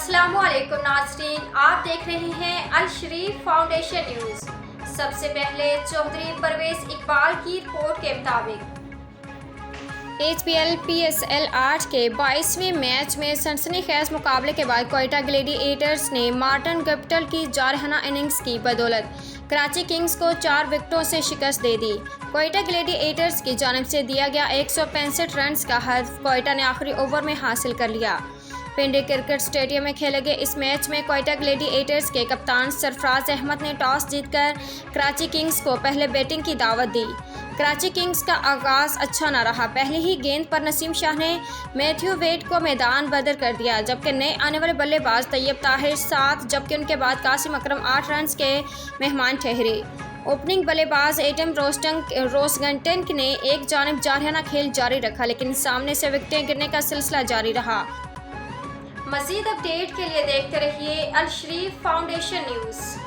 अस्सलामुअलैकुम नाज़रीन, आप देख रहे हैं अल शरीफ फाउंडेशन न्यूज़। सबसे पहले चौधरी परवेज इकबाल की रिपोर्ट के मुताबिक HPL PSL 8 के 22वें मैच में सनसनीखेज मुकाबले के बाद कोयटा ग्लैडिएटर्स ने मार्टन कैपिटल की जारहाना इनिंग्स की बदौलत कराची किंग्स को 4 विकेटों से शिकस्त दे दी। कोयटा ग्लैडिएटर्स की जानिब से दिया गया 165 रन का हदफ कोयटा ने आखिरी ओवर में हासिल कर लिया। पिंडी क्रिकेट स्टेडियम में खेले गए इस मैच में कोयटा ग्लैडिएटर्स के कप्तान सरफराज अहमद ने टॉस जीतकर कराची किंग्स को पहले बैटिंग की दावत दी। कराची किंग्स का आगाज़ अच्छा न रहा। पहले ही गेंद पर नसीम शाह ने मैथ्यू वेड को मैदान बदर कर दिया, जबकि नए आने वाले बल्लेबाज तैयब ताहिर 7, जबकि उनके बाद कासिम अकरम 8 रन के मेहमान ठहरे। ओपनिंग बल्लेबाज एडम रोसगंटन ने एक जानिब जारहाना खेल जारी रखा, लेकिन सामने से विकेटें गिरने का सिलसिला जारी रहा। मज़ीद अपडेट के लिए देखते रहिए अल शरीफ फाउंडेशन न्यूज़।